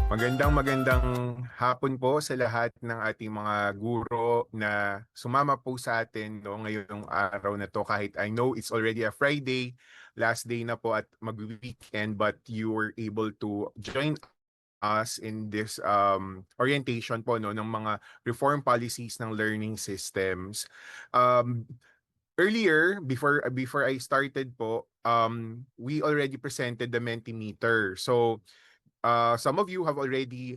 Magandang hapon po sa lahat ng ating mga guro na sumama po sa atin no, ngayong araw na to. Kahit I know it's already a Friday, last day na po at mag-weekend, but you were able to join us in this orientation po no, ng mga reform policies ng learning systems. Um, Earlier, before I started po, we already presented the Mentimeter. So some of you have already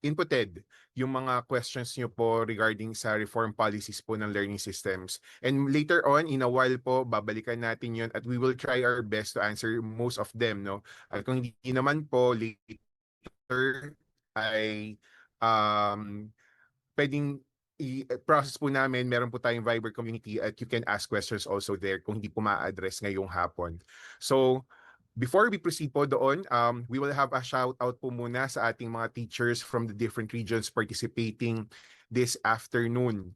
inputted yung mga questions nyo po regarding sa reform policies po ng learning systems. And later on, in a while po, babalikan natin yun at we will try our best to answer most of them. No? At kung hindi naman po, later ay um, pwedeng i-process po namin. Meron po tayong Viber community at you can ask questions also there kung hindi po ma-address ngayong hapon. So, before we proceed po doon, we will have a shout out po muna sa ating mga teachers from the different regions participating this afternoon.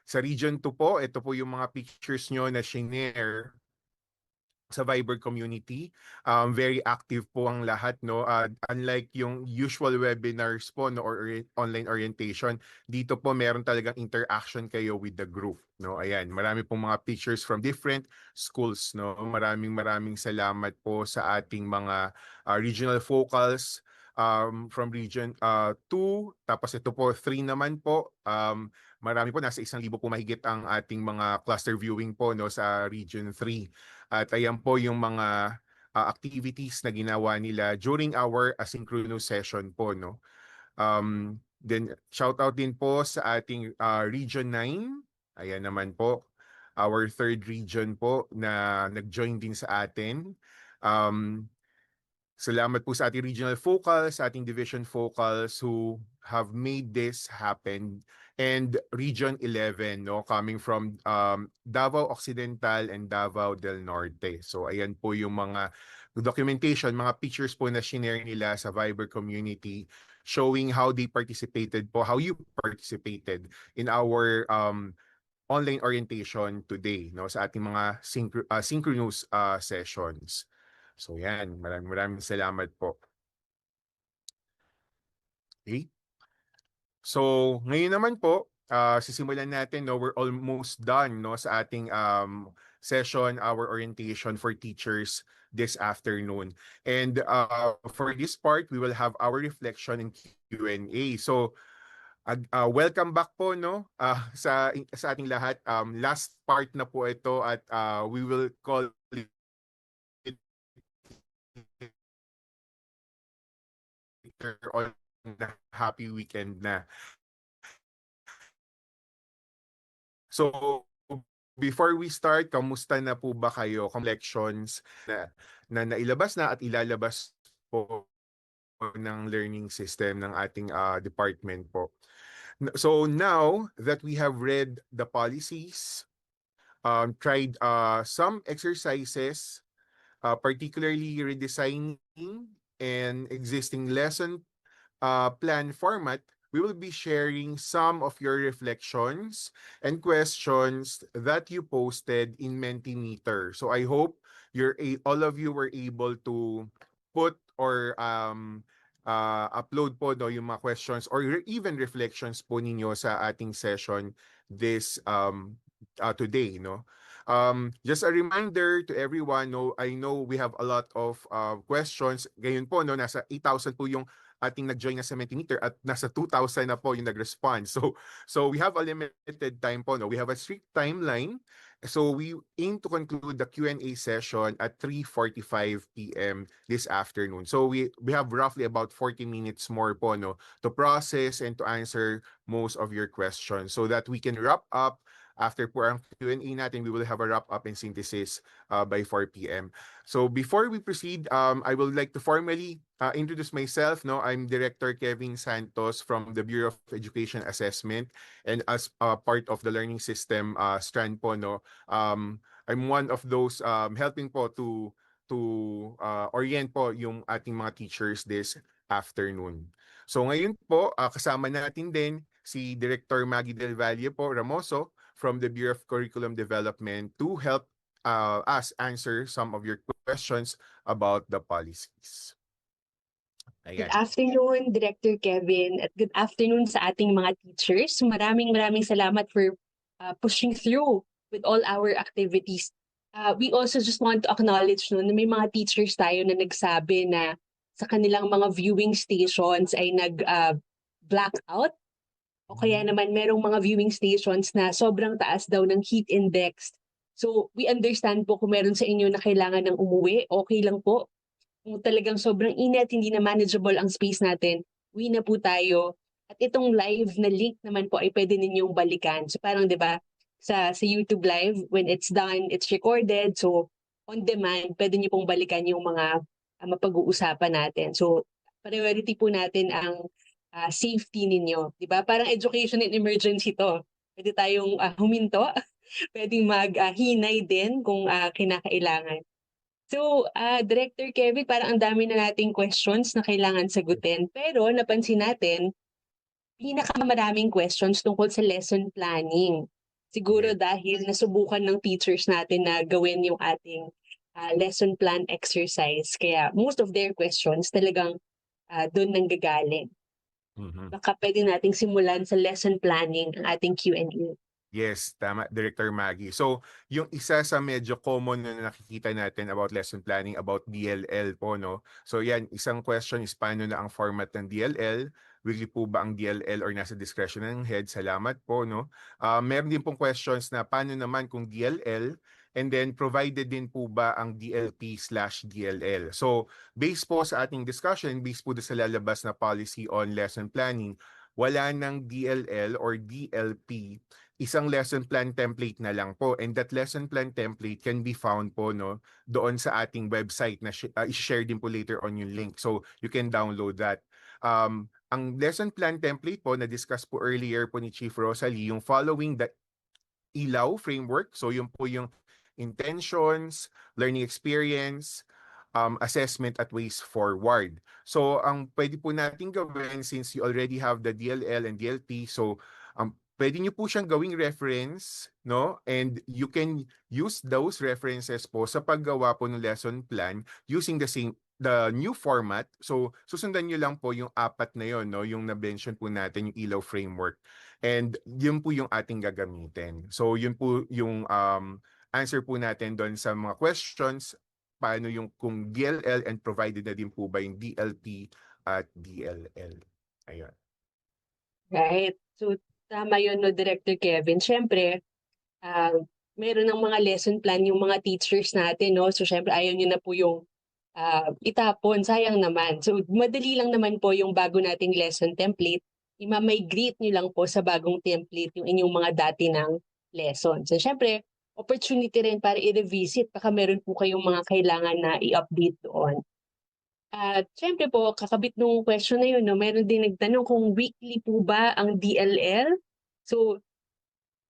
Sa Region 2 po, ito po yung mga pictures nyo na shinare sa Viber community. Very active po ang lahat, no? Unlike yung usual webinars po no, or online orientation, dito po meron talagang interaction kayo with the group, no? Ayan, marami pong mga pictures from different schools, no? Maraming salamat po sa ating mga regional focals from region 2, tapos ito po 3 naman po. Marami po, nasa 1,000 po mahigit ang ating mga cluster viewing po no sa region 3. At ayan po yung mga activities na ginawa nila during our asynchronous session po, no? Then shout out din po sa ating Region 9. Ayan naman po, our third region po na nag-join din sa atin. Salamat po sa ating regional focals, sa ating division focals who have made this happen. And Region 11, no, coming from Davao Occidental and Davao del Norte. So ayan po yung mga documentation, mga pictures po na shinare nila sa Viber community showing how they participated po, how you participated in our online orientation today, no, sa ating mga synchronous sessions. So yan, maraming salamat po. Okay? So ngayon naman po, sisimulan natin, no, we're almost done no sa ating session, our orientation for teachers this afternoon. And for this part, we will have our reflection and Q&A. So welcome back po no sa ating lahat. Last part na po ito at we will call it on the happy weekend na. So, before we start, kamusta na po ba kayo? Collections na nailabas na at ilalabas po ng learning system ng ating department po. So now that we have read the policies, tried some exercises, particularly redesigning an existing lesson plan format, we will be sharing some of your reflections and questions that you posted in Mentimeter. So I hope all of you were able to put or upload po no, yung mga questions or even reflections po ninyo sa ating session this today. No? Just a reminder to everyone, no, I know we have a lot of questions. Ngayon po, no, nasa 8,000 po yung ating nag-join na sa Mentimeter at nasa 2,000 na po yung nag-respond. So we have a limited time po. No? We have a strict timeline. So we aim to conclude the Q&A session at 3:45 p.m. this afternoon. So we have roughly about 40 minutes more po no, to process and to answer most of your questions so that we can wrap up. After po ang Q&A natin, we will have a wrap-up and synthesis by 4 p.m. So before we proceed, I would like to formally introduce myself. No, I'm Director Kevin Santos from the Bureau of Education Assessment, and as part of the learning system strand po, no, I'm one of those helping po to orient po yung ating mga teachers this afternoon. So ngayon po, kasama natin din si Director Maggie Del Valle po Ramoso from the Bureau of Curriculum Development to help us answer some of your questions about the policies. Good Ayan. afternoon, Director Kevin, at good afternoon sa ating mga teachers. Maraming salamat for pushing through with all our activities. We also just want to acknowledge na may mga teachers tayo na nagsabi na sa kanilang mga viewing stations ay nag-blackout o kaya naman merong mga viewing stations na sobrang taas daw ng heat index. So we understand po kung meron sa inyo na kailangan ng umuwi, okay lang po. Kung talagang sobrang init, hindi na manageable ang space natin, uwi na po tayo. At itong live na link naman po ay pwede ninyong balikan. So parang 'di ba sa YouTube live, when it's done, it's recorded. So on demand, pwede niyo pong balikan yung mga mapag-uusapan natin. So priority po natin ang safety ninyo, 'di ba? Parang education in emergency to. Pwede tayong huminto, pwedeng maghinay din kung kinakailangan. So, Director Kevin, parang ang dami na nating questions na kailangan sagutin. Pero napansin natin, pinakamaraming questions tungkol sa lesson planning. Siguro Yes. dahil nasubukan ng teachers natin na gawin yung ating lesson plan exercise. Kaya most of their questions talagang doon nanggagaling. Mhm. Baka pwede nating simulan sa lesson planning ang ating Q&A. Yes, tama, Director Maggie. So, yung isa sa medyo common na nakikita natin about lesson planning, about DLL po, no? So, yan, isang question is paano na ang format ng DLL? Weekly po ba ang DLL or nasa discretion ng head? Salamat po, no? Meron din pong questions na paano naman kung DLL and then provided din po ba ang DLP/DLL? So, based po sa ating discussion, based po sa lalabas na policy on lesson planning, wala ng DLL or DLP, isang lesson plan template na lang po, and that lesson plan template can be found po, no, doon sa ating website na i-share din po later on yung link, so you can download that. Ang lesson plan template po na discuss po earlier po ni Chief Rosalie, yung following the ILAW framework, so yung po yung intentions, learning experience, assessment at ways forward. So ang pwede po natin gawin, since you already have the DLL and DLP, so pwede nyo po siyang gawing reference, no? And you can use those references po sa paggawa po ng lesson plan using the new format. So susundan nyo lang po yung apat na yon, no? Yung na-mention po natin, yung ILAW framework. And yun po yung ating gagamitin. So yun po yung answer po natin doon sa mga questions, paano yung kung DLL, and provided na din po ba yung DLP at DLL. Ayun. Right. So, tama yun, no, Director Kevin. Siyempre, ah, meron ng mga lesson plan yung mga teachers natin, no? So, siyempre, ayaw nyo na po yung itapon. Sayang naman. So, madali lang naman po yung bago nating lesson template. I-migrate nyo lang po sa bagong template yung inyong mga dati ng lesson. So, siyempre, opportunity rin para i-revisit. Baka meron po kayong mga kailangan na i-update doon. At siyempre po, kakabit nung question na yun, no, meron din nagtanong kung weekly po ba ang DLL. So,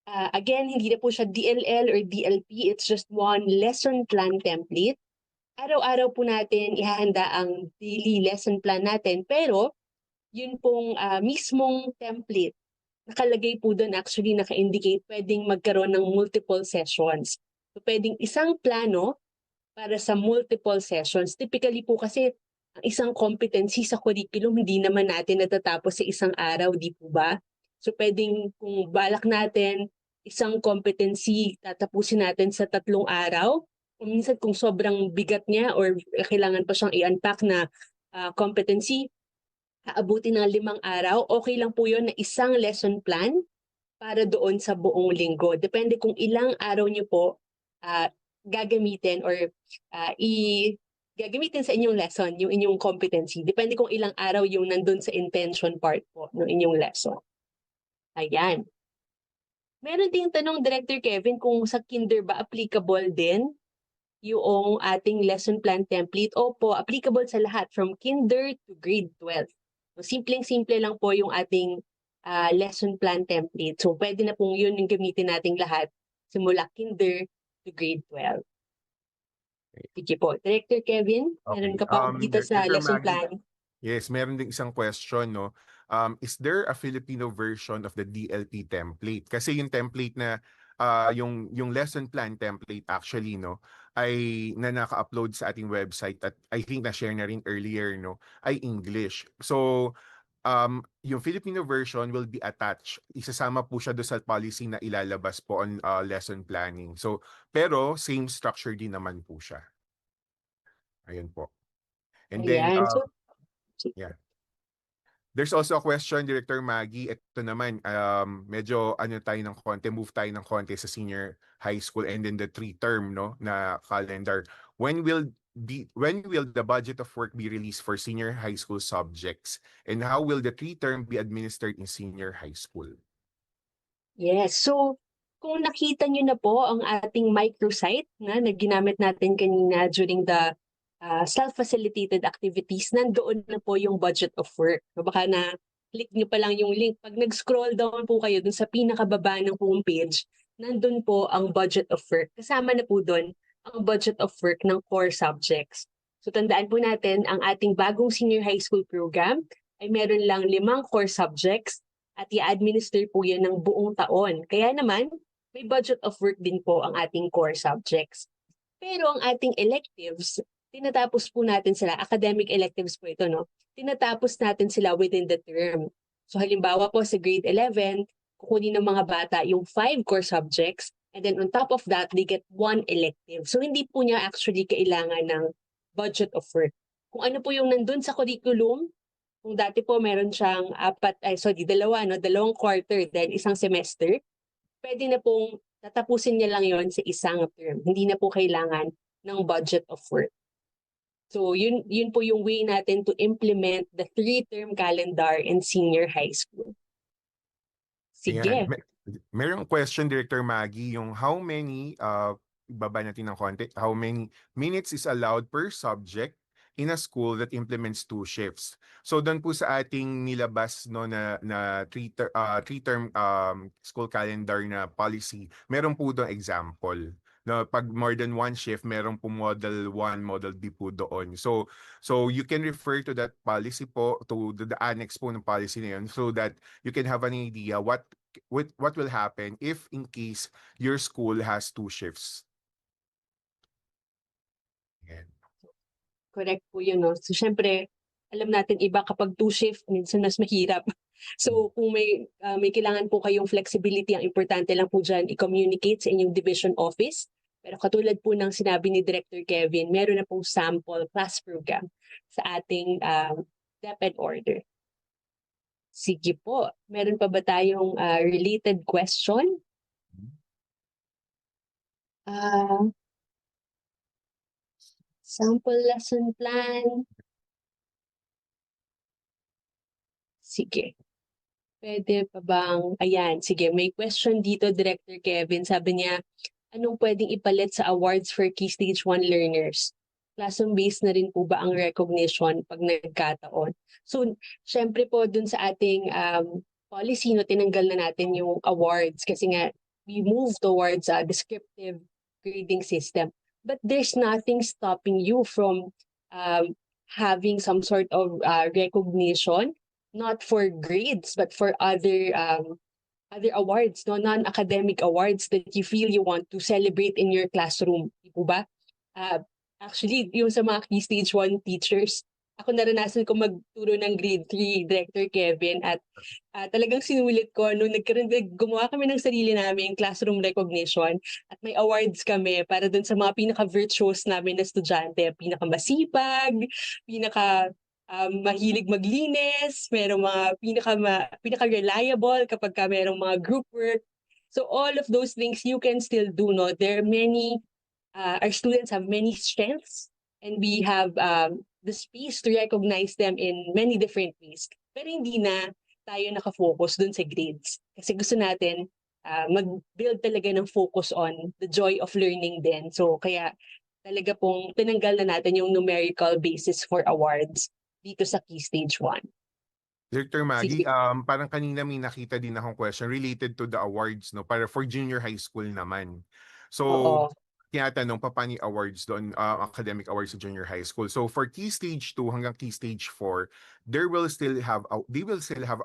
again, hindi na po siya DLL or DLP. It's just one lesson plan template. Araw-araw po natin ihahanda ang daily lesson plan natin. Pero, yun pong mismong template, nakalagay po doon, actually naka-indicate, pwedeng magkaroon ng multiple sessions. So, pwedeng isang plano para sa multiple sessions. Typically po kasi, ang isang competency sa curriculum, hindi naman natin natatapos sa isang araw, di po ba? So pwedeng kung balak natin, isang competency tatapusin natin sa 3 araw, o minsan kung sobrang bigat niya or kailangan pa siyang i-unpack na competency, aabutin ng 5 araw, okay lang po yun na isang lesson plan para doon sa buong linggo. Depende kung ilang araw niyo po gagamitin or gagamitin sa inyong lesson, yung inyong competency. Depende kung ilang araw yung nandun sa intention part po ng inyong lesson. Ayan. Meron ding tanong, Director Kevin, kung sa kinder ba applicable din yung ating lesson plan template. Opo, applicable sa lahat from kinder to grade 12. So, simpleng-simple lang po yung ating lesson plan template. So pwede na pong yun yung gamitin nating lahat simula kinder to grade 12. Sige po. Director Kevin, meron Okay. ka pa dito sa Director lesson Maggie, plan? yes, meron din isang question, no? Is there a Filipino version of the DLP template? Kasi yung template na yung lesson plan template actually, no, ay na naka-upload sa ating website at I think na-share na rin earlier, no, ay English. So, yung Filipino version will be attached. Isasama po siya do sa policy na ilalabas po on lesson planning. So, pero same structure din naman po siya. Ayun po. And then, Ayan. So, yeah. There's also a question, Director Maggie. Ito naman, medyo ano tayo ng konti, move tayo ng konti sa senior high school and then the 3-term, no, na calendar. When will the budget of work be released for senior high school subjects? And how will the 3-term be administered in senior high school? yes. So, kung nakita nyo na po ang ating microsite na ginamit natin kanina during the self-facilitated activities, nandoon na po yung budget of work. So, baka na-click nyo pa lang yung link. Pag nag-scroll down po kayo dun sa pinakababa ng homepage, nandun po ang budget of work. Kasama na po dun ang budget of work ng core subjects. So tandaan po natin, ang ating bagong senior high school program ay meron lang 5 core subjects at i-administer po yan ng buong taon. Kaya naman, may budget of work din po ang ating core subjects. Pero ang ating electives, tinatapos po natin sila, academic electives po ito, no? Tinatapos natin sila within the term. So halimbawa po sa grade 11, kukunin ng mga bata yung 5 core subjects and then on top of that, they get 1 elective. So hindi po niya actually kailangan ng budget of work. Kung ano po yung nandun sa curriculum, kung dati po meron siyang dalawang quarter, then isang semester, pwede na pong tatapusin niya lang yon sa isang term. Hindi na po kailangan ng budget of work. So yun po yung way natin to implement the 3-term calendar in senior high school. Ayan. Sige. Merong question, Director Maggie, yung how many, ibaba natin ng konti, how many minutes is allowed per subject in a school that implements 2 shifts. So doon po sa ating nilabas, no, na 3-term school calendar na policy, meron po doon example. No, pag more than 1 shift, merong po model 1, model B po doon. So you can refer to that policy po, to the annex po ng policy na yun, so that you can have an idea what will happen if in case your school has 2 shifts. Yan. Correct po yun, no? So, syempre, alam natin iba kapag 2 shift, minsan mas mahirap. So, kung may kailangan po kayong flexibility, ang importante lang po dyan, i-communicate sa inyong division office. Pero katulad po ng sinabi ni Director Kevin, meron na pong sample class program sa ating DepEd order. Sige po. Meron pa ba tayong related question? Sample lesson plan. Sige. Pwede pa bang, ayan, sige, may question dito, Director Kevin. Sabi niya, anong pwedeng ipalit sa awards for Key Stage 1 learners? Classroom-based na rin po ba ang recognition pag nagkataon? So, syempre po dun sa ating policy, no, tinanggal na natin yung awards kasi nga we move towards a descriptive grading system. But there's nothing stopping you from having some sort of recognition, not for grades, but for other awards, no, non-academic awards that you feel you want to celebrate in your classroom. Di po ba? Actually, yung sa mga Key Stage 1 teachers, ako naranasan ko magturo ng grade 3, Director Kevin, at talagang sinulit ko nung gumawa kami ng sarili namin classroom recognition at may awards kami para dun sa mga pinaka-virtuous namin na estudyante, pinaka-masipag, mahilig maglinis, merong mga pinaka-reliable kapag merong mga group work. So all of those things you can still do, no? There are many, our students have many strengths and we have the space to recognize them in many different ways. Pero hindi na tayo nakafocus dun sa grades. Kasi gusto natin mag-build talaga ng focus on the joy of learning din. So kaya talaga pong tinanggal na natin yung numerical basis for awards dito sa Key Stage 1. Director Maggie, Sige. parang kanina may nakita din akong question related to the awards, no, para for junior high school naman. So, Oo. tinatanong paano yung awards doon, academic awards sa junior high school. So for Key Stage 2 hanggang Key Stage 4, they will still have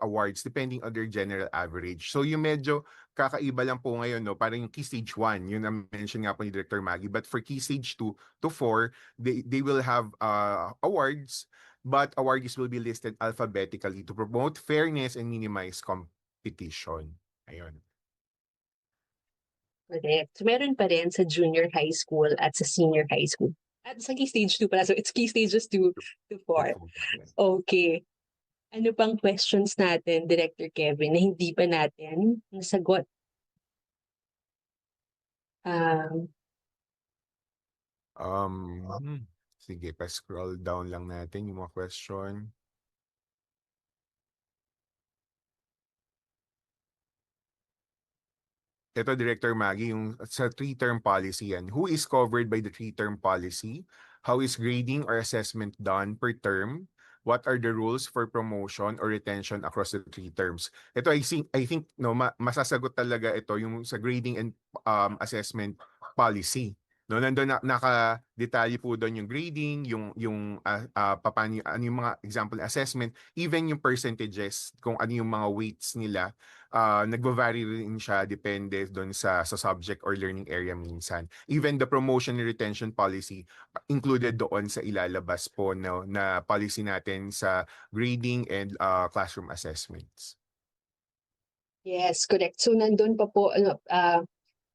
awards depending on their general average. So yung medyo kakaiba lang po ngayon, no, parang yung Key Stage 1, yun ang mention nga po ni Director Maggie. But for Key Stage 2 to 4, they will have awards, but awardees will be listed alphabetically to promote fairness and minimize competition. Ayun. Correct. So meron pa rin sa junior high school at sa senior high school. At sa key stage 2 pala. So it's key stages 2 to 4. Okay. Ano pang questions natin, Director Kevin, na hindi pa natin nasagot? Um, Sige, pa-scroll down lang natin yung mga question. Ito, Director Maggie, yung sa three-term policy yan. Who is covered by the three-term policy? How is grading or assessment done per term? What are the rules for promotion or retention across the three terms? Ito, I think no, masasagot talaga ito yung sa grading and assessment policy. No, nandoon naka-detalye po doon yung grading, yung paano ano yung mga example assessment, even yung percentages, kung ano yung mga weights nila, nagva-vary rin siya depende doon sa subject or learning area minsan. Even the promotion and retention policy included doon sa ilalabas po, no, na policy natin sa grading and classroom assessments. yes, correct. So nandun pa po,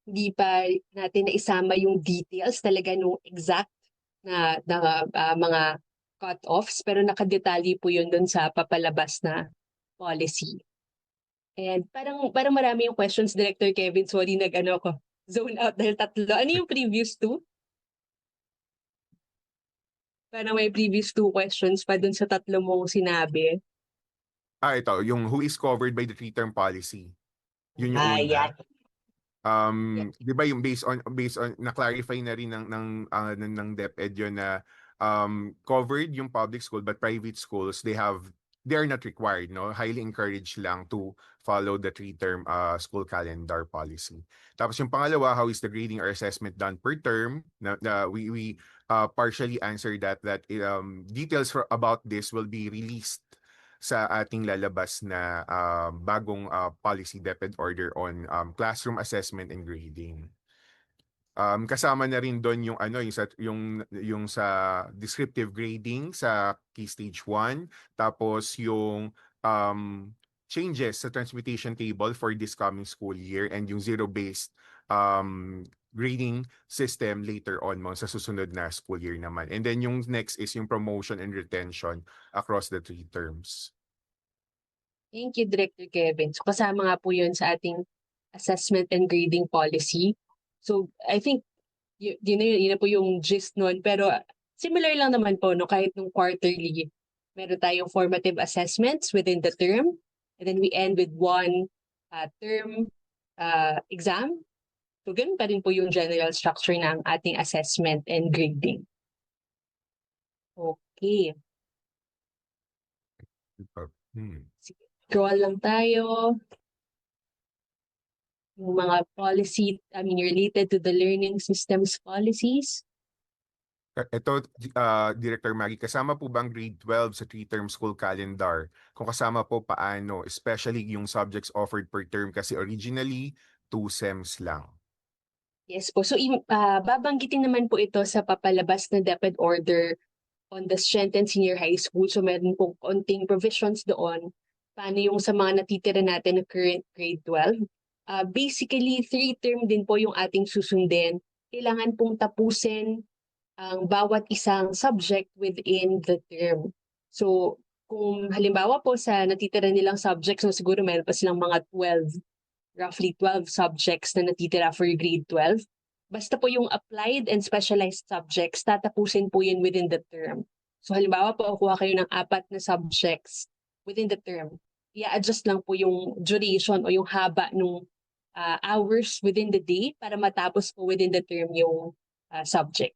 hindi pa natin naisama yung details talaga nung exact na mga cut-offs, pero nakadetalye po yun dun sa papalabas na policy. And parang marami yung questions, Director Kevin. Sorry, ko zone out dahil tatlo. Ano yung previous two? Parang may previous two questions pa dun sa tatlo mong sinabi. Ito, yung who is covered by the three-term policy. Yun yung una. Yeah. Di ba yung based on na-clarify na rin ng DepEd yun na covered yung public school but private schools they are not required, no, highly encouraged lang to follow the three-term school calendar policy. Tapos yung pangalawa, how is the grading or assessment done per term? We partially answered that details about this will be released sa ating lalabas na bagong policy DepEd order on classroom assessment and grading. Kasama na rin doon yung yung sa descriptive grading sa Key Stage 1, tapos yung changes sa transmutation table for this coming school year and yung zero-based grading system later on sa susunod na school year naman. And then yung next is yung promotion and retention across the three terms. Thank you, Director Kevin. So kasama nga po yun sa ating assessment and grading policy. So I think yun na po yung gist nun. Pero similar lang naman po, no, kahit nung quarterly, meron tayong formative assessments within the term. And then we end with one term exam. So ganun pa rin po yung general structure ng ating assessment and grading. Okay. Scroll lang tayo. Yung mga policy, related to the learning systems policies. Ito, Director Maggie, kasama po bang grade 12 sa three-term school calendar? Kung kasama po, paano? Especially yung subjects offered per term kasi originally, 2 SEMs lang. Yes po. So babanggitin naman po ito sa papalabas na DepEd order on the strengthened senior high school. So meron po konting provisions doon. Paano yung sa mga natitira natin na current grade 12? Basically, 3-term din po yung ating susundin. Kailangan pong tapusin ang bawat isang subject within the term. So kung halimbawa po sa natitira nilang subjects, so siguro meron pa silang mga roughly 12 subjects na natitira for grade 12. Basta po yung applied and specialized subjects, tatapusin po yun within the term. So halimbawa po, kuha kayo ng 4 na subjects within the term. I-adjust lang po yung duration o yung haba ng hours within the day para matapos po within the term yung subject.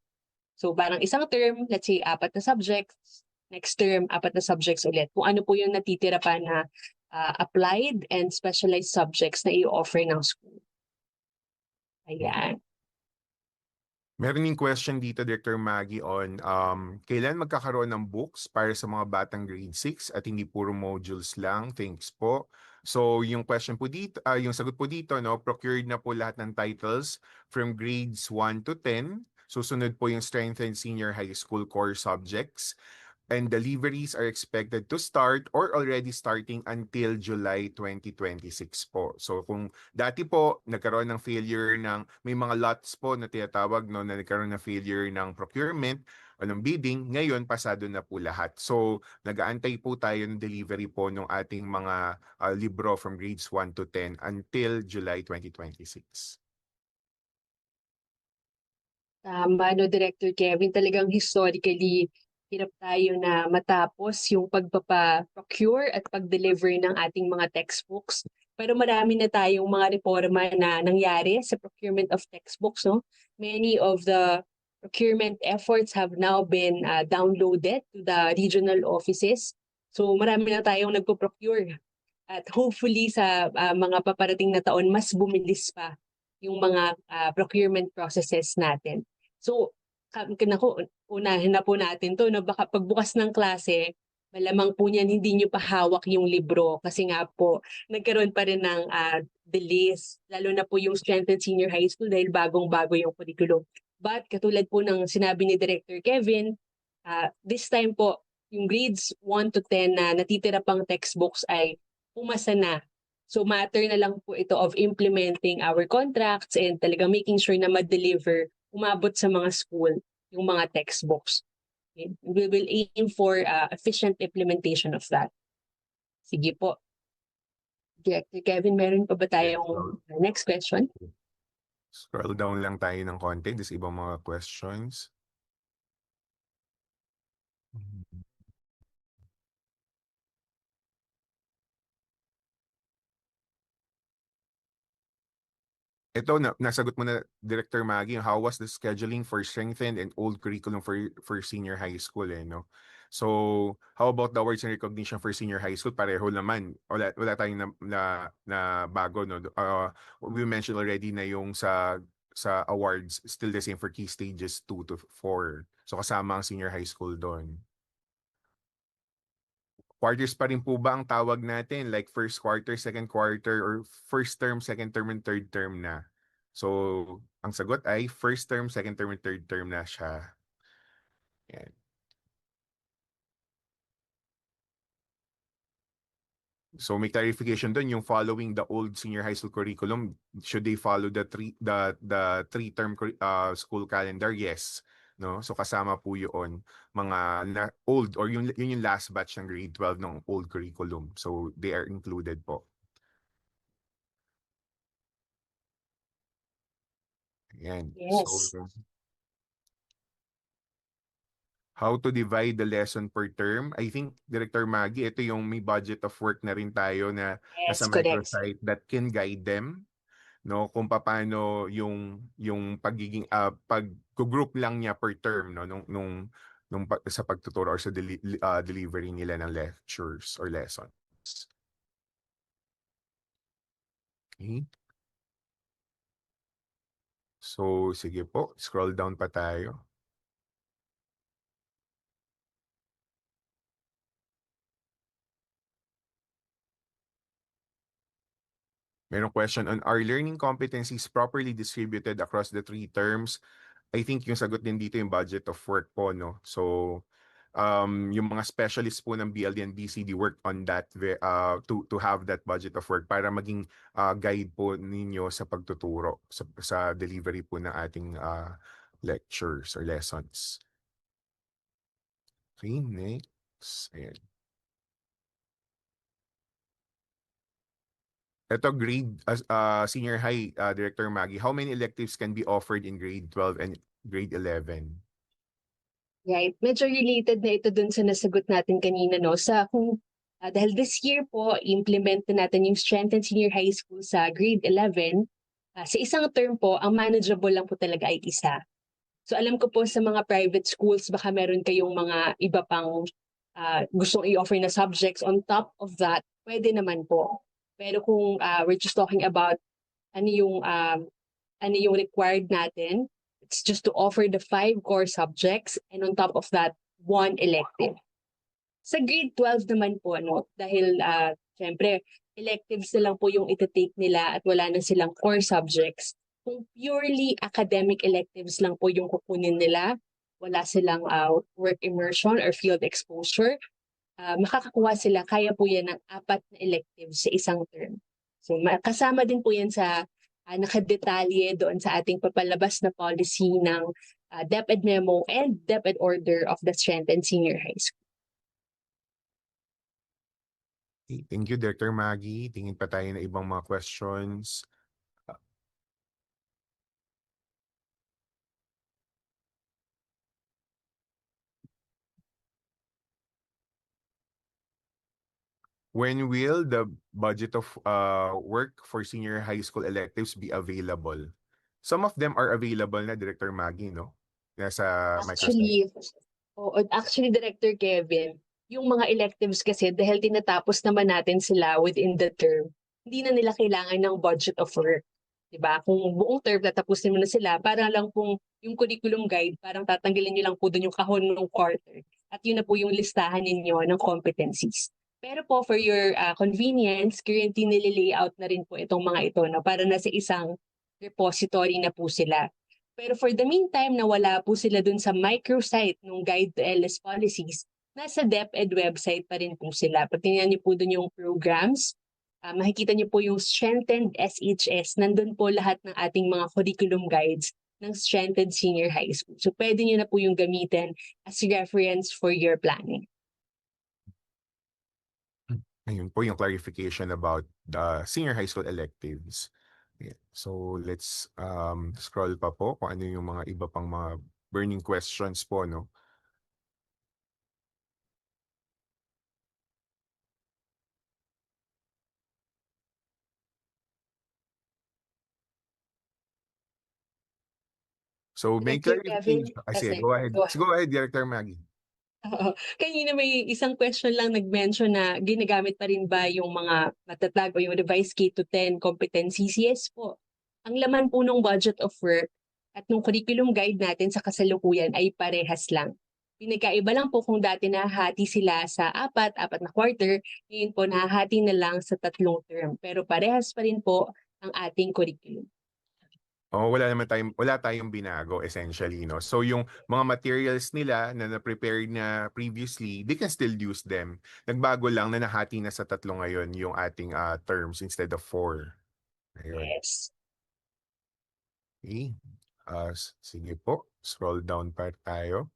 So parang isang term, let's say 4 na subjects, next term 4 na subjects ulit. Kung ano po yung natitira pa na applied and specialized subjects na i-offer ng school. Ayan. Meron yung question dito, Director Maggie, on kailan magkakaroon ng books para sa mga batang grade 6 at hindi puro modules lang? Thanks po. So, yung question po dito, yung sagot po dito, no, procured na po lahat ng titles from grades 1 to 10. Susunod po yung strengthened senior high school core subjects. And deliveries are expected to start or already starting until July 2026 po. So kung dati po nagkaroon ng failure may mga lots po na tinatawag no, na nagkaroon ng failure ng procurement o ng bidding, ngayon pasado na po lahat. So nag-aantay po tayo ng delivery po ng ating mga libro from grades 1 to 10 until July 2026. Tama, no, Director Kevin, talagang historically, hirap tayo na matapos yung pagpapa-procure at pag-deliver ng ating mga textbooks. Pero marami na tayong mga reforma na nangyari sa procurement of textbooks, no? Many of the procurement efforts have now been downloaded to the regional offices. So marami na tayong nagpo-procure. At hopefully sa mga paparating na taon, mas bumilis pa yung mga procurement processes natin. So, unahin na po natin to, no? Baka pagbukas ng klase, malamang po niyan hindi nyo pa hawak yung libro kasi nga po, nagkaroon pa rin ng delays, lalo na po yung strengthened senior high school dahil bagong-bago yung curriculum. But katulad po ng sinabi ni Director Kevin, this time po, yung grades 1 to 10 na natitira pang textbooks ay pumasa na. So matter na lang po ito of implementing our contracts and talagang making sure na ma-deliver, umabot sa mga school yung mga textbooks. Okay? We will aim for efficient implementation of that. Sige po. Director Kevin, meron pa ba Yes, tayong next question? scroll down lang tayo ng konti, this ibang mga questions. Ito, nasagot mo na, Director Maggie, how was the scheduling for strengthened and old curriculum for senior high school, no? So, how about the awards and recognition for senior high school? Pareho naman. Wala tayong na bago, no? We mentioned already na yung sa awards, still the same for key stages 2 to 4. So, kasama ang senior high school doon. Quarters pa rin po ba ang tawag natin? Like first quarter, second quarter, or first term, second term, and third term na? So, ang sagot ay first term, second term, and third term na siya. Yan. So may clarification doon yung following the old senior high school curriculum, should they follow the three-term school calendar? Yes. No? So kasama po yun mga old or yun yung last batch ng grade 12 ng old curriculum. So they are included po. Yan. Yes. So how to divide the lesson per term. I think, Director Maggie, ito yung may budget of work na rin tayo na Yes, nasa correct. microsite that can guide them, no, kung paano yung pagiging pag-group lang niya per term, no, sa pagtuturo or sa delivery nila ng lectures or lessons. Okay? So, sige po, scroll down pa tayo. Merong question on, are learning competencies properly distributed across the 3 terms? I think yung sagot din dito yung budget of work po, no? So, yung mga specialists po ng BLD and BCD work on that to have that budget of work para maging guide po ninyo sa pagtuturo, sa delivery po ng ating lectures or lessons. Okay, next. Ayan. Ito, senior high, Director Maggie, how many electives can be offered in grade 12 and grade 11? Right. Medyo related na ito dun sa nasagot natin kanina, no? Dahil this year po, implement na natin yung strengthened senior high school sa grade 11. Sa isang term po, ang manageable lang po talaga ay isa. So alam ko po sa mga private schools, baka meron kayong mga iba pang gustong i-offer na subjects on top of that, pwede naman po. Pero kung we're just talking about ano yung required natin, It's just to offer the 5 core subjects and on top of that, 1 elective. Sa grade 12 naman po, no, dahil syempre, electives na lang po yung iti-take nila at wala na silang core subjects. Kung purely academic electives lang po yung kukunin nila, wala silang work immersion or field exposure, makakakuha sila, kaya po yan ng 4 na electives sa isang term. So kasama din po yan sa nakadetalye doon sa ating papalabas na policy ng DepEd Memo and DepEd Order of the Strengthened Senior High School. Okay, thank you, Director Maggie. Tingin pa tayo na ibang mga questions. When will the budget of work for senior high school electives be available? Some of them are available na, Director Maggie, no? Nasa Microsoft. Actually, Director Kevin, yung mga electives kasi dahil tinatapos naman natin sila within the term, hindi na nila kailangan ng budget of work. Diba? Kung buong term tatapusin mo na sila, para lang pong yung curriculum guide, parang tatanggalin nyo lang po dun yung kahon ng quarter. At yun na po yung listahan ninyo ng competencies. Pero po, for your convenience, currently nililayout na rin po itong mga ito, no? Para nasa isang repository na po sila. Pero for the meantime, na wala po sila dun sa microsite ng Guide to LS Policies, nasa DepEd website pa rin po sila. Pag tingnan niyo po dun yung programs, makikita niyo po yung Strengthened SHS. Nandun po lahat ng ating mga curriculum guides ng Strengthened Senior High School. So pwede niyo na po yung gamitin as reference for your planning. Ayun po yung clarification about the senior high school electives. Yeah. So let's scroll pa po kung ano yung mga iba pang mga burning questions po, no? So may Director Kevin, clarification. Sige, go ahead. go ahead. Go ahead, Director Maggie. Kanina may isang question lang nag-mention na ginagamit pa rin ba yung mga matatag o yung revised K-10 competencies? Yes po. Ang laman po ng budget of work at ng curriculum guide natin sa kasalukuyan ay parehas lang. Pinagkaiba lang po kung dati nahahati sila sa 4 na quarter, ngayon po nahahati na lang sa 3 term. Pero parehas pa rin po ang ating curriculum. Oh, wala tayong binago essentially, no. So yung mga materials nila na na-prepare na previously, they can still use them. Nagbago lang na nahati na sa 3 ngayon yung ating terms instead of 4. Ayun. Yes. Okay. Sige po, scroll down pa tayo.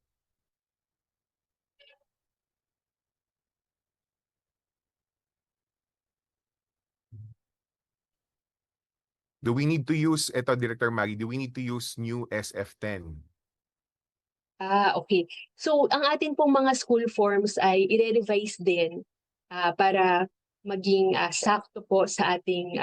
Do we need to use, Director Maggie, do we need to use new SF10? Okay. So, ang atin pong mga school forms ay i-revise din para maging sakto po sa ating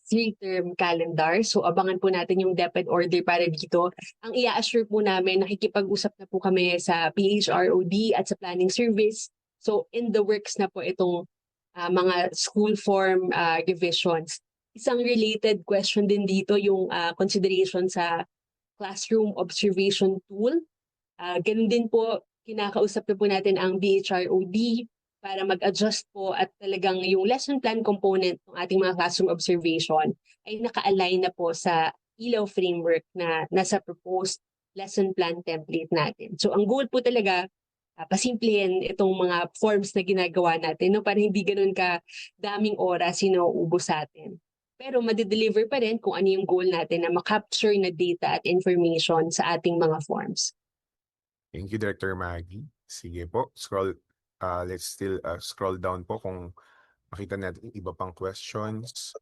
3-term calendar. So, abangan po natin yung DepEd order para dito. Ang i-assure po namin, nakikipag-usap na po kami sa PHROD at sa planning service. So, in the works na po itong mga school form revisions. Isang related question din dito yung consideration sa classroom observation tool. Ganun din po, kinakausap na po natin ang BHROD para mag-adjust po at talagang yung lesson plan component ng ating mga classroom observation ay naka-align na po sa ELAW framework na nasa proposed lesson plan template natin. So ang goal po talaga, pasimplihin itong mga forms na ginagawa natin, no, para hindi ganun ka daming oras ubos sa atin. Pero madideliver pa rin kung ano yung goal natin na makapture na data at information sa ating mga forms. Thank you, Director Maggie. Sige po, let's still scroll down po kung makita natin iba pang questions.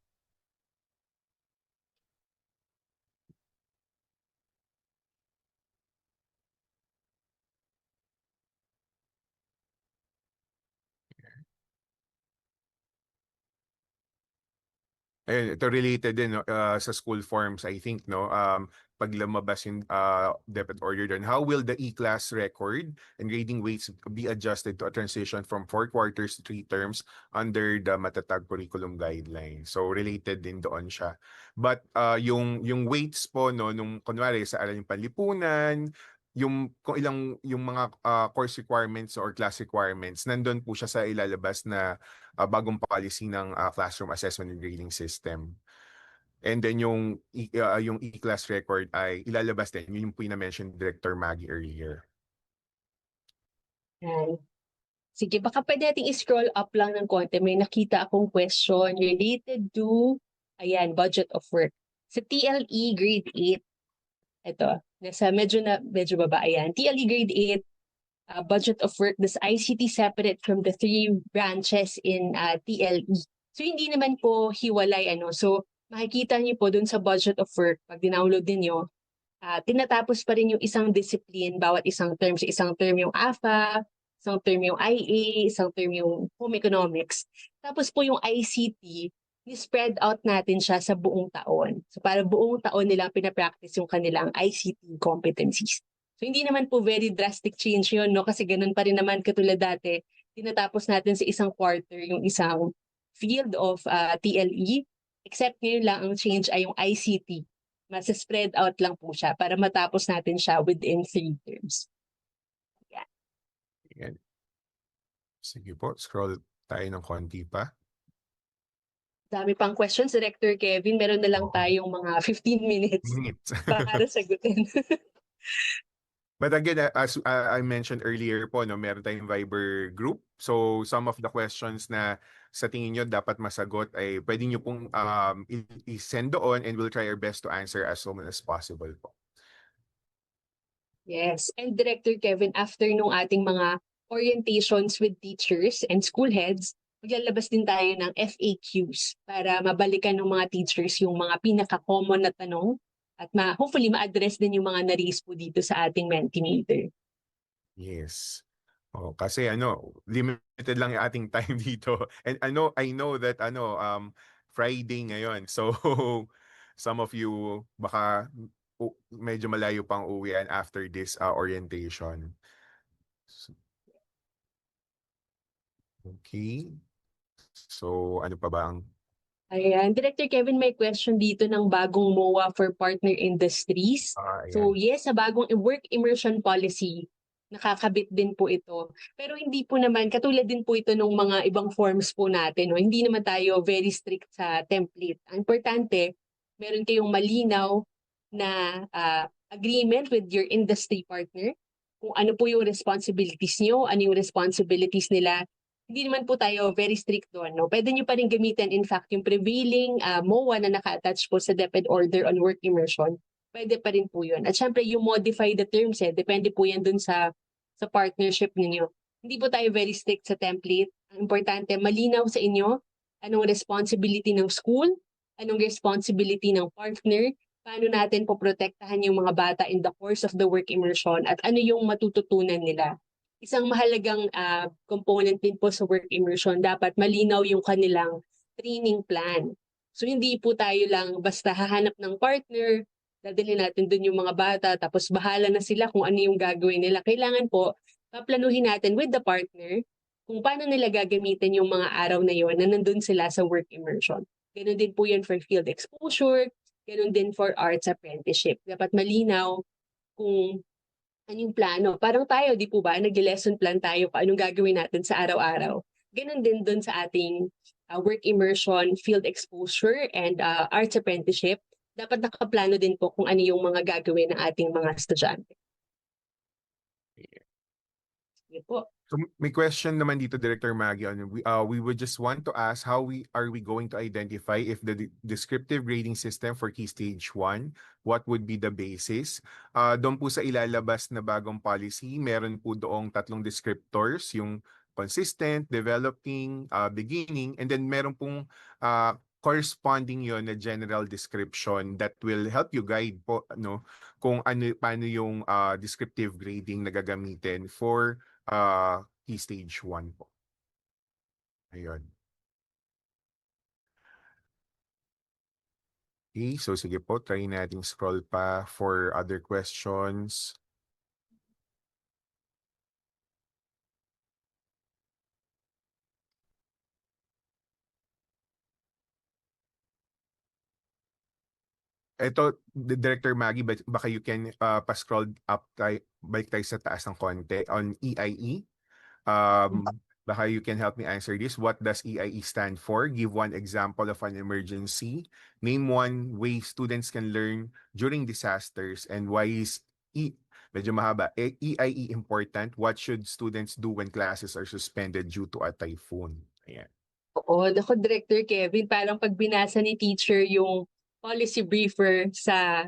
Ayun, ito related din no, sa school forms, I think, no? Pag lumabas yung DepEd order doon, how will the E-class record and grading weights be adjusted to a transition from 4 quarters to 3 terms under the Matatag Curriculum Guidelines? So related din doon siya. But yung weights po no nung kunwari sa araling panlipunan, yung kung ilang yung mga course requirements or class requirements, nandun po siya sa ilalabas na bagong policy ng classroom assessment and grading system. And then yung e-class record ay ilalabas din. Yun yung po na-mention Director Maggie earlier. Yan. Sige, baka pwede nating i-scroll up lang ng konti. May nakita akong question related to, ayan, budget of work. Sa TLE grade 8, ito, medyo baba, ayan. TLE grade 8, budget of work, does ICT separate from the 3 branches in TLE? So hindi naman po hiwalay, ano. So makikita niyo po dun sa budget of work, pag dinownload niyo, tinatapos pa rin yung isang discipline bawat isang term. So isang term yung AFA, isang term yung IA, isang term yung home economics. Tapos po yung ICT, ni-spread out natin siya sa buong taon. So para buong taon nilang pinapractice yung kanilang ICT competencies. So hindi naman po very drastic change yun, no? Kasi ganun pa rin naman katulad dati. Tinatapos natin sa isang quarter yung isang field of TLE. Except ngayon lang ang change ay yung ICT. Mas-spread out lang po siya para matapos natin siya within 3 terms. Yeah. Yan. Sige po, scroll tayo ng konti pa. Dami pang questions, Director Kevin. Meron na lang tayong mga 15 minutes para sagutin. But again, as I mentioned earlier po, no, meron tayong Viber group. So some of the questions na sa tingin nyo dapat masagot ay pwede nyo pong i-send doon and we'll try our best to answer as soon as possible po. Yes. And Director Kevin, after nung ating mga orientations with teachers and school heads, maglalabas din tayo ng FAQs para mabalikan ng mga teachers yung mga pinaka-common na tanong at hopefully ma-address din yung mga na-raise po dito sa ating Mentimeter. Yes. Oh, kasi limited lang yung ating time dito. And I know that Friday ngayon. So some of you baka medyo malayo pang uwian after this orientation. Okay. So ano pa ba ang Ayan. Director Kevin, may question dito ng bagong MOA for partner industries. So ayan. yes, sa bagong work immersion policy, nakakabit din po ito. Pero hindi po naman, katulad din po ito ng mga ibang forms po natin. No? Hindi naman tayo very strict sa template. Ang importante, meron kayong malinaw na agreement with your industry partner kung ano po yung responsibilities nyo, ano yung responsibilities nila. Hindi naman po tayo very strict doon. No? Pwede nyo pa rin gamitin, in fact, yung prevailing MOA na naka-attach po sa DepEd Order on Work Immersion. Pwede pa rin po yun. At syempre, you modify the terms depende po yan dun sa partnership ninyo. Hindi po tayo very strict sa template. Ang importante, malinaw sa inyo anong responsibility ng school, anong responsibility ng partner, paano natin po protektahan yung mga bata in the course of the work immersion, at ano yung matututunan nila. Isang mahalagang component din po sa work immersion, dapat malinaw yung kanilang training plan. So hindi po tayo lang basta hahanap ng partner, dadalhin natin dun yung mga bata, tapos bahala na sila kung ano yung gagawin nila. Kailangan po, paplanuhin natin with the partner kung paano nila gagamitin yung mga araw na yon na nandun sila sa work immersion. Ganon din po yun for field exposure, ganon din for arts apprenticeship. Dapat malinaw kung ano yung plano. Parang tayo, di po ba, nag-lesson plan tayo kung anong gagawin natin sa araw-araw. Ganon din dun sa ating work immersion, field exposure, and arts apprenticeship. Dapat nakaplano din po kung ano yung mga gagawin ng ating mga estudyante. Sige po. So may question naman dito, Director Maggie. We would just want to ask how are we going to identify if the descriptive grading system for Key Stage 1, what would be the basis? Doon po sa ilalabas na bagong policy, meron po doong 3 descriptors, yung consistent, developing, beginning, and then meron pong corresponding yon na general description that will help you guide po kung paano yung descriptive grading na gagamitin for Key Stage 1 po. Ayun. Okay, so sige po, try nating scroll pa for other questions. Ito, Director Maggie, baka you can pa-scroll up tayo, balik tayo sa taas ng konti on EIE. Baka you can help me answer this. What does EIE stand for? Give one example of an emergency. Name one way students can learn during disasters. And why is medyo mahaba. EIE important? What should students do when classes are suspended due to a typhoon? Ayan. Oo, naku Director Kevin, parang pag binasa ni teacher yung policy briefer sa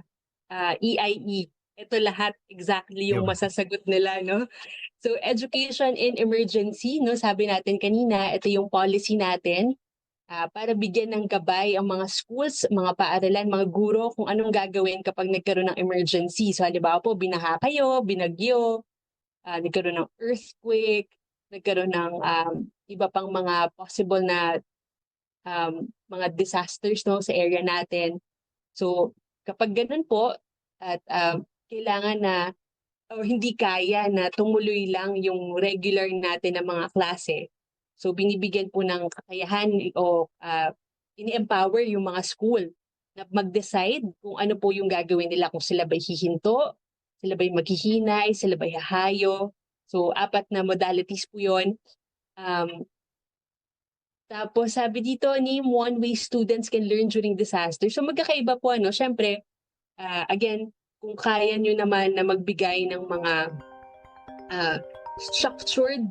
EIE, ito lahat exactly yung Diba? masasagot nila, no? So education in emergency, no, sabi natin kanina, ito yung policy natin para bigyan ng gabay ang mga schools, mga paaralan, mga guro kung anong gagawin kapag nagkaroon ng emergency. So halimbawa po, binaha kayo, binagyo, nagkaroon ng earthquake, nagkaroon ng iba pang mga possible na mga disasters, no, sa area natin. So kapag ganun po at kailangan na o hindi kaya na tumuloy lang yung regular natin na mga klase. So binibigyan po ng kakayahan o ini-empower yung mga school na mag-decide kung ano po yung gagawin nila, kung sila ba'y hihinto, sila ba'y maghihinay, sila ba'y hahayo. So apat na modalities po yun. Um, Tapos sabi dito, name one way students can learn during disaster. So magkakaiba po ano, syempre, again, kung kaya nyo naman na magbigay ng mga uh, structured,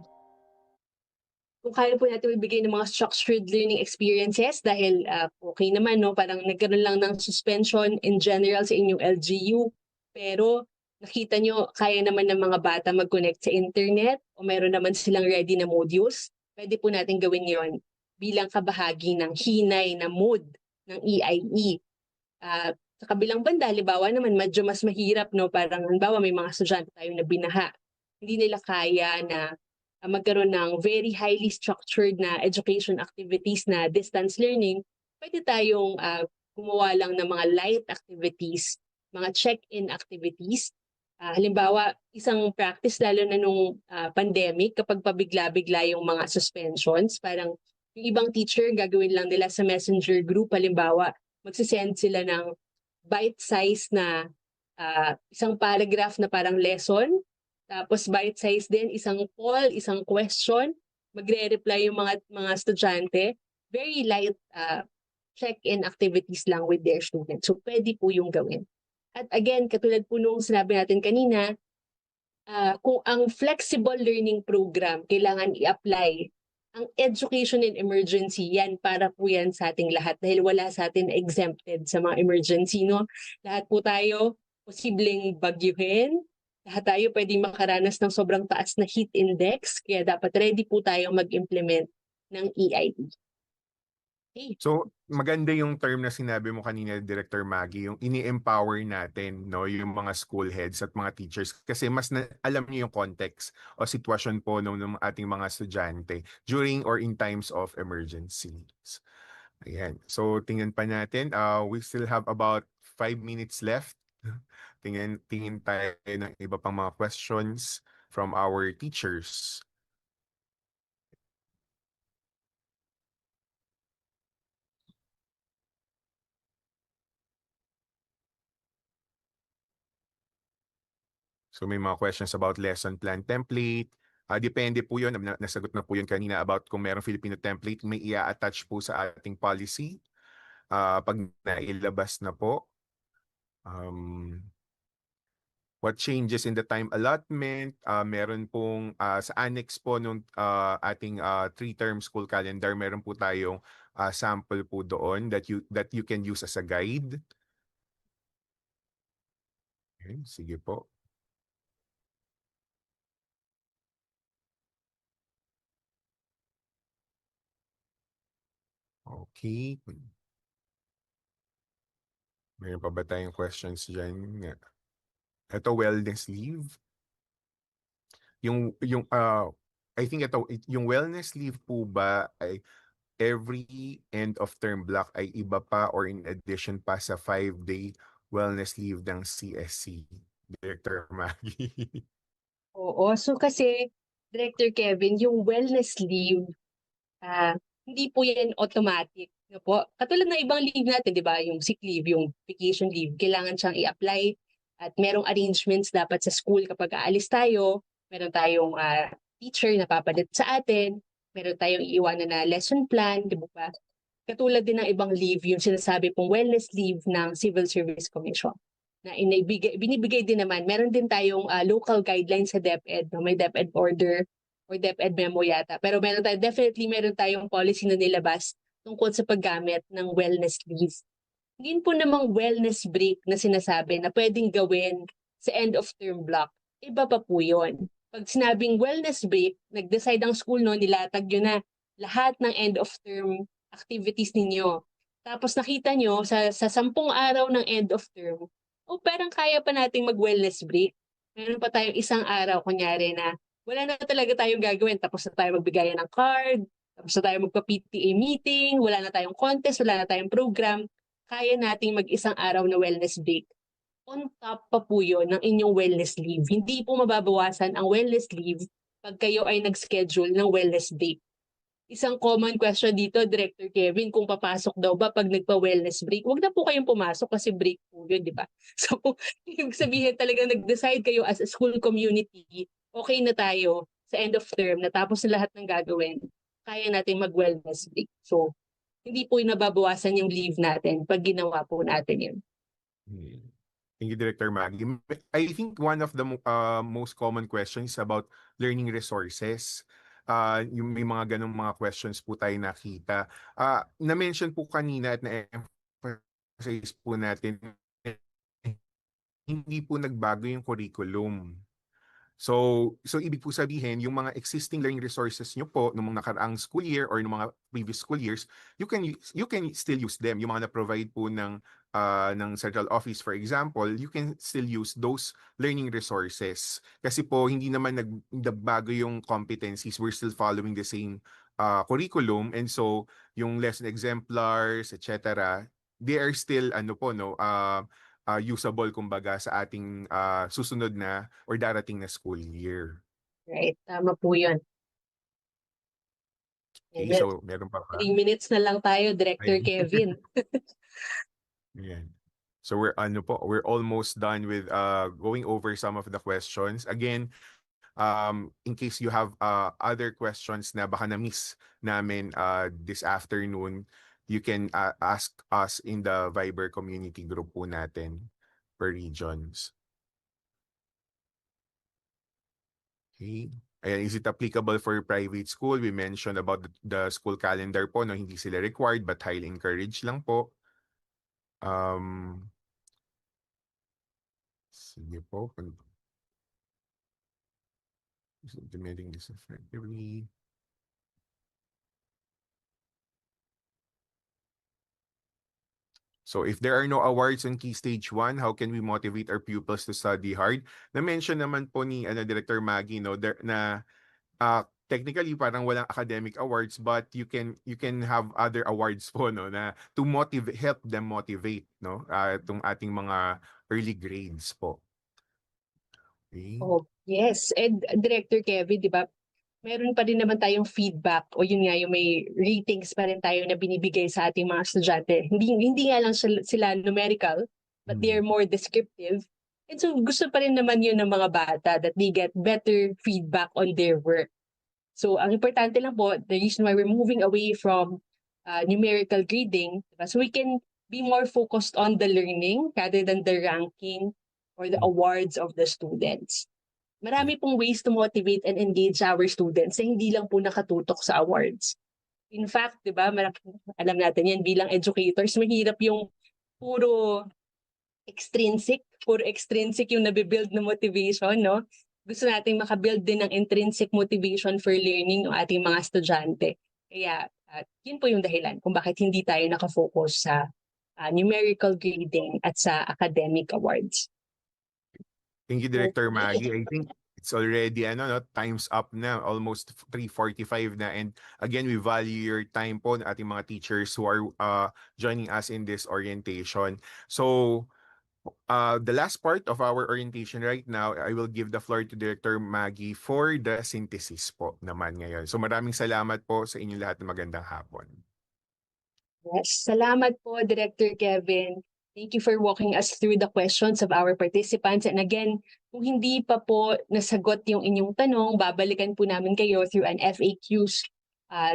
kung kaya po natin magbigay ng mga structured learning experiences dahil okay naman, no? Parang nagkaroon lang ng suspension in general sa inyong LGU. Pero nakita nyo, kaya naman ng mga bata mag-connect sa internet o meron naman silang ready na modules. Pwede po natin gawin yon bilang kabahagi ng hinay na mode ng EIE. Sa kabilang banda, halimbawa naman, medyo mas mahirap, no? Parang halimbawa may mga estudyante tayo na binaha. Hindi nila kaya na magkaroon ng very highly structured na education activities na distance learning. Pwede tayong gumawa lang ng mga light activities, mga check-in activities. Halimbawa, isang practice lalo na nung pandemic, kapag pabigla-bigla yung mga suspensions, parang yung ibang teacher gagawin lang nila sa messenger group, halimbawa, magsisend sila ng bite-size na isang paragraph na parang lesson, tapos bite-size din, isang poll, isang question, magre-reply yung mga estudyante. Very light check-in activities lang with their students. So pwede po yung gawin. At again, katulad po nung sinabi natin kanina, kung ang flexible learning program kailangan i-apply, ang education in emergency, yan para po yan sa ating lahat dahil wala sa atin exempted sa mga emergency, no? Lahat po tayo posibleng bagyuhin, lahat tayo pwedeng makaranas ng sobrang taas na heat index, kaya dapat ready po tayo mag-implement ng EID. Okay. So, maganda yung term na sinabi mo kanina, Director Maggie, yung ini-empower natin, no, yung mga school heads at mga teachers kasi mas alam niyo yung context o sitwasyon po ng ating mga estudyante during or in times of emergencies. Ayan. So, tingnan pa natin. We still have about 5 minutes left. Tingin tayo ng iba pang mga questions from our teachers. So may mga questions about lesson plan template. Depende po yun, nasagot na po yun kanina about kung merong Filipino template, may i-attach po sa ating policy pag nailabas na po. What changes in the time allotment? Meron pong sa annex po nung ating 3-term school calendar, meron po tayong sample po doon that you can use as a guide. Okay, sige po. Okay. Meron pa ba tayong questions dyan? Ito, wellness leave. Yung I think ito, yung wellness leave po ba ay every end of term block ay iba pa or in addition pa sa 5-day wellness leave ng CSC, Director Maggie? Oo, so kasi Director Kevin, yung wellness leave, ah, hindi po yan automatic. No po? Katulad ng ibang leave natin, di ba? Yung sick leave, yung vacation leave, kailangan siyang i-apply at merong arrangements dapat sa school kapag aalis tayo. Meron tayong teacher na papalit sa atin. Meron tayong iiwanan na lesson plan, di ba? Katulad din ng ibang leave, yung sinasabi pong wellness leave ng Civil Service Commission na binibigay din naman. Meron din tayong local guidelines sa DepEd, no? May DepEd order or DepEd memo yata. Pero definitely meron tayong policy na nilabas tungkol sa paggamit ng wellness leave. Hindi po namang wellness break na sinasabi na pwedeng gawin sa end of term block. Iba pa po yun. Pag sinabing wellness break, nag-decide ang school no, nilatag yun na lahat ng end of term activities ninyo. Tapos nakita nyo sa 10 araw ng end of term, parang kaya pa nating mag-wellness break. Meron pa tayong isang araw, kunyari na wala na talaga tayong gagawin. Tapos na tayo magbigayan ng card, tapos na tayo magpa-PTA meeting, wala na tayong contest, wala na tayong program. Kaya nating mag-isang araw na wellness break. On top pa po yun ng inyong wellness leave. Hindi po mababawasan ang wellness leave pag kayo ay nag-schedule ng wellness break. Isang common question dito, Director Kevin, kung papasok daw ba pag nagpa-wellness break, wag na po kayong pumasok kasi break po yun, di ba? So, ibig sabihin talagang nag-decide kayo as a school community, okay na tayo sa end of term, natapos na lahat ng gagawin, kaya natin mag-wellness break. So, hindi po yung nababawasan yung leave natin pag ginawa po natin yun. Thank you, Director Maggie. I think one of the most common questions about learning resources. Yung may mga ganong mga questions po tayo nakita. Na-mention po kanina at na-emphasize po natin, hindi po nagbago yung curriculum. So ibig po sabihin, yung mga existing learning resources nyo po nung mga nakaraang school year or nung mga previous school years, you can still use them. Yung mga na-provide po ng central office, for example, you can still use those learning resources. Kasi po, hindi naman nagbago yung competencies. We're still following the same curriculum. And so, yung lesson exemplars, etc., they are still, ano po, no, usable kumbaga sa ating susunod na or darating na school year. Right, tama po yun. Okay, Well, so meron pa ba? 3 minutes na lang tayo, Director Kevin. Ayan. So we're almost done with going over some of the questions. Again, in case you have other questions na baka na-miss namin this afternoon, you can ask us in the Viber community group po natin per regions. Okay. Ayan, is it applicable for private school? We mentioned about the school calendar po, no? Hindi sila required but highly encouraged lang po. Sige po. Implementing this effectively. So if there are no awards on Key Stage 1, how can we motivate our pupils to study hard? Na-mention naman po ni Director Maggie, no, na technically parang walang academic awards, but you can have other awards po, no, na to help them motivate, no, itong ating mga early grades po. Okay. Oh, yes. And Director Kevin, di ba, meron pa rin naman tayong feedback o yun nga yung may ratings pa rin tayo na binibigay sa ating mga estudyante. Hindi nga lang sila numerical, but they are more descriptive. And so gusto pa rin naman yun ng mga bata that they get better feedback on their work. So ang importante lang po, the reason why we're moving away from numerical grading, diba? So we can be more focused on the learning rather than the ranking or the awards of the students. Marami pong ways to motivate and engage our students na hindi lang po nakatutok sa awards. In fact, di ba, alam natin yan bilang educators, mahirap yung puro extrinsic yung nabibuild na motivation, no? Gusto nating makabuild din ng intrinsic motivation for learning ng ating mga estudyante. Kaya, yun po yung dahilan kung bakit hindi tayo nakafocus sa numerical grading at sa academic awards. Thank you, Director Maggie. I think it's already times up na, almost 3:45 na, and again we value your time po ng ating mga teachers who are joining us in this orientation. So the last part of our orientation right now, I will give the floor to Director Maggie for the synthesis po naman ngayon. So maraming salamat po sa inyong lahat, ng magandang hapon. Yes, salamat po, Director Kevin. Thank you for walking us through the questions of our participants. And again, kung hindi pa po nasagot yung inyong tanong, babalikan po namin kayo through an FAQs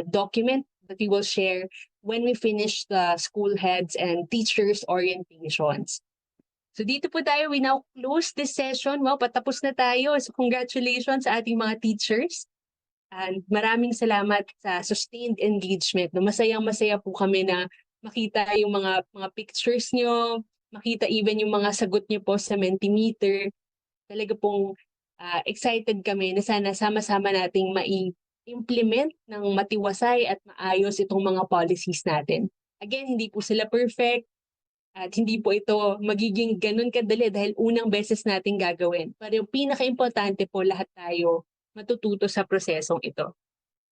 document that we will share when we finish the school heads and teachers orientations. So dito po tayo, we now close this session. Wow, patapos na tayo. So congratulations sa ating mga teachers. And maraming salamat sa sustained engagement. No, masayang-masaya po kami na makita yung mga pictures nyo, makita even yung mga sagot nyo po sa Mentimeter. Talaga pong excited kami na sana sama-sama nating mai-implement ng matiwasay at maayos itong mga policies natin. Again, hindi po sila perfect at hindi po ito magiging ganun kadali dahil unang beses nating gagawin. Pero yung pinaka-importante po, lahat tayo matututo sa prosesong ito.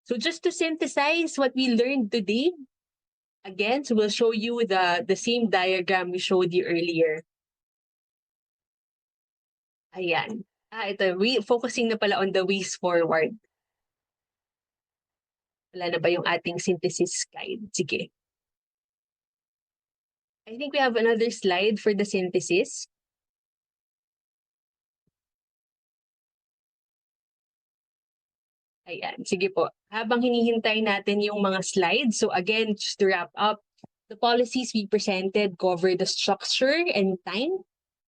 So just to synthesize what we learned today, again, so we'll show you the same diagram we showed you earlier. Ayan. Ito, focusing na pala on the ways forward. Wala na ba yung ating synthesis slide? Sige. I think we have another slide for the synthesis. Ayan, sige po. Habang hinihintay natin yung mga slides, so again, just to wrap up, the policies we presented cover the structure and time,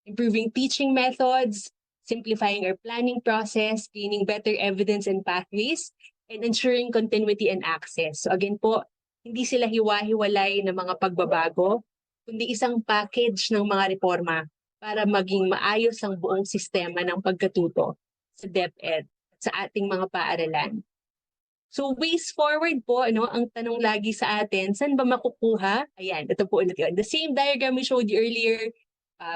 improving teaching methods, simplifying our planning process, gaining better evidence and pathways, and ensuring continuity and access. So again po, hindi sila hiwa-hiwalay na mga pagbabago, kundi isang package ng mga reforma para maging maayos ang buong sistema ng pagkatuto sa DepEd sa ating mga paaralan. So ways forward po, ang tanong lagi sa atin, saan ba makukuha? Ayan, ito po ulit yun. The same diagram we showed you earlier,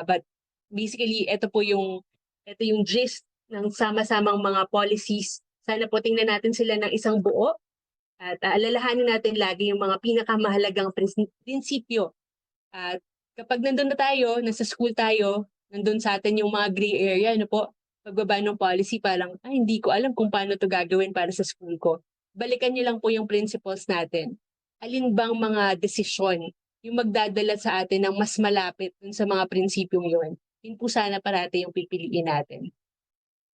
but basically, ito yung gist ng sama-samang mga policies. Sana po tingnan natin sila ng isang buo at alalahanin natin lagi yung mga pinakamahalagang prinsipyo. At kapag nandun na tayo, nasa school tayo, nandun sa atin yung mga gray area, pagbaba ng policy, parang, hindi ko alam kung paano to gagawin para sa school ko. Balikan niyo lang po yung principles natin. Alin bang mga desisyon yung magdadala sa atin ng mas malapit dun sa mga prinsipyong yun? Yun po sana parati yung pipiliin natin.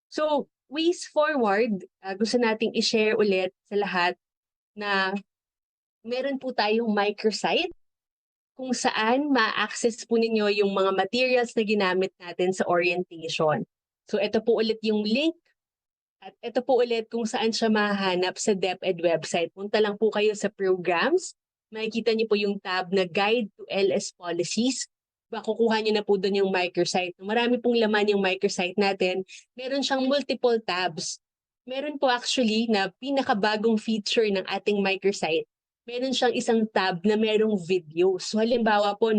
So, ways forward, gusto nating i-share ulit sa lahat na meron po tayong microsite kung saan ma-access po ninyo yung mga materials na ginamit natin sa orientation. So ito po ulit yung link at ito po ulit kung saan siya mahanap sa DepEd website. Punta lang po kayo sa programs, makikita niyo po yung tab na Guide to LS Policies. Makukuha niyo na po doon yung microsite. Marami pong laman yung microsite natin. Meron siyang multiple tabs. Meron po actually na pinakabagong feature ng ating microsite. Meron siyang isang tab na merong video. So halimbawa po,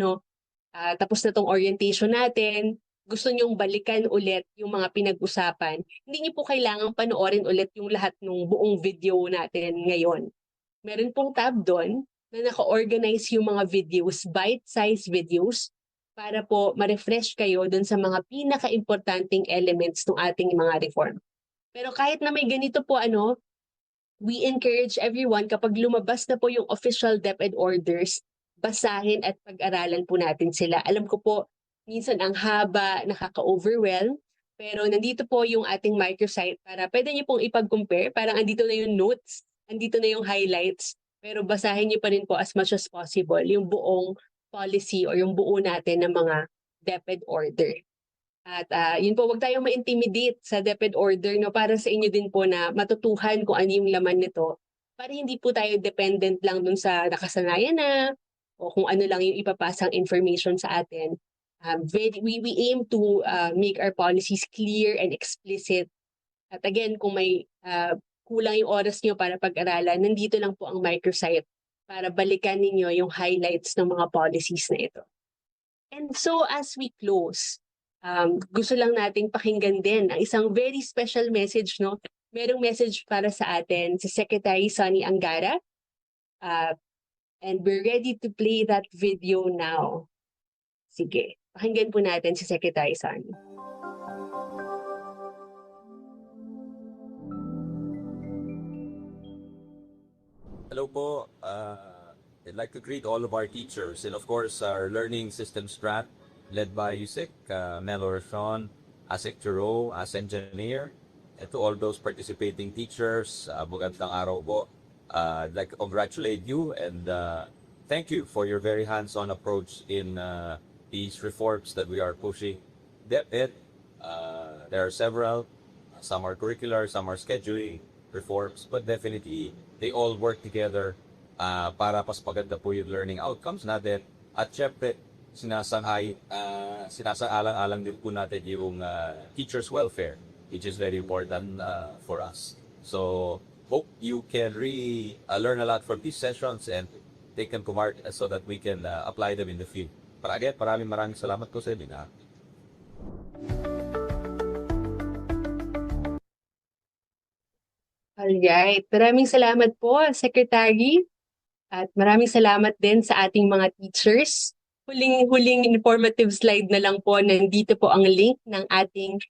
tapos na tong orientation natin, gusto nyong balikan ulit yung mga pinag-usapan, hindi niyo po kailangang panoorin ulit yung lahat ng buong video natin ngayon. Meron pong tab doon na naka-organize yung mga videos, bite-sized videos, para po ma-refresh kayo doon sa mga pinaka-importanting elements ng ating mga reform. Pero kahit na may ganito po, we encourage everyone kapag lumabas na po yung official DepEd orders, basahin at pag-aralan po natin sila. Alam ko po, minsan ang haba, nakaka-overwhelm, pero nandito po yung ating microsite para pwede niyo pong ipag-compare. Parang andito na yung notes, andito na yung highlights, pero basahin niyo pa rin po as much as possible yung buong policy o yung buo natin ng mga DepEd order. At yun po, wag tayong ma-intimidate sa DepEd order, para sa inyo din po na matutuhan kung ano yung laman nito para hindi po tayo dependent lang dun sa nakasanayan na o kung ano lang yung ipapasang information sa atin. We aim to make our policies clear and explicit. At again, kung may kulang yung oras nyo para pag-aralan, nandito lang po ang microsite para balikan ninyo yung highlights ng mga policies na ito. And so as we close, gusto lang nating pakinggan din ang isang very special message, no? Merong message para sa atin si Secretary Sonny Angara. And we're ready to play that video now. Sige, pakinggan po natin si Secretary Sonny. Hello po. I'd like to greet all of our teachers and of course our learning system strat led by Yusik, Mel Orson, Asik Juro, as engineer, and to all those participating teachers, magandang araw po. I'd like to congratulate you and thank you for your very hands-on approach in these reforms that we are pushing. DepEd, there are several, some are curricular, some are scheduling reforms, but definitely they all work together para mas maganda po yung learning outcomes natin. At syempre, sinasaalang-alang din po natin yung teachers' welfare, which is very important for us. So, hope you can really learn a lot from these sessions and take them to heart so that we can apply them in the field. But again, maraming salamat po sa inyo. Alright, maraming salamat po, Secretary. At maraming salamat din sa ating mga teachers. Huling informative slide na lang po, nandito po ang link ng ating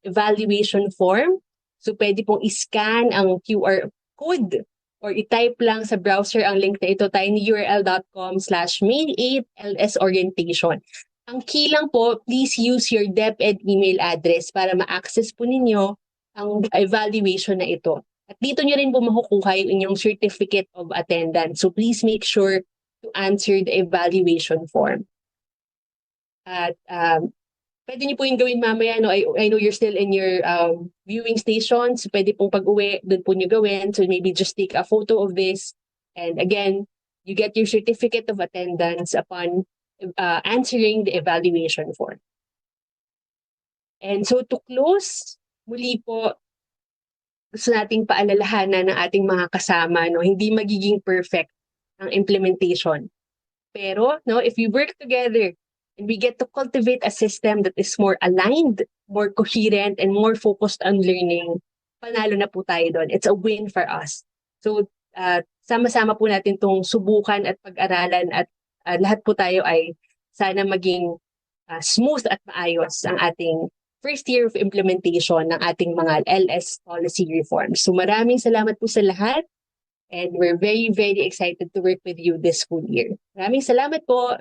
evaluation form. So pwede pong i-scan ang QR code or i-type lang sa browser ang link na ito, tinyurl.com/main8lsorientation. Ang key lang po, please use your DepEd email address para ma-access po ninyo ang evaluation na ito. At dito nyo rin po makukuha yung inyong certificate of attendance. So please make sure to answer the evaluation form. At pwede nyo po yung gawin mamaya. No? I know you're still in your viewing stations. Pwede pong pag-uwi, doon po nyo gawin. So maybe just take a photo of this. And again, you get your certificate of attendance upon answering the evaluation form. And so to close, muli po, gusto nating paalalahanan ng ating mga kasama, no, hindi magiging perfect ang implementation. Pero, no, if we work together and we get to cultivate a system that is more aligned, more coherent, and more focused on learning, panalo na po tayo doon. It's a win for us. So, sama-sama po natin itong subukan at pag-aralan at lahat po tayo ay sana maging smooth at maayos ang ating first year of implementation ng ating mga LS policy reforms. So maraming salamat po sa lahat and we're very, very excited to work with you this school year. Maraming salamat po!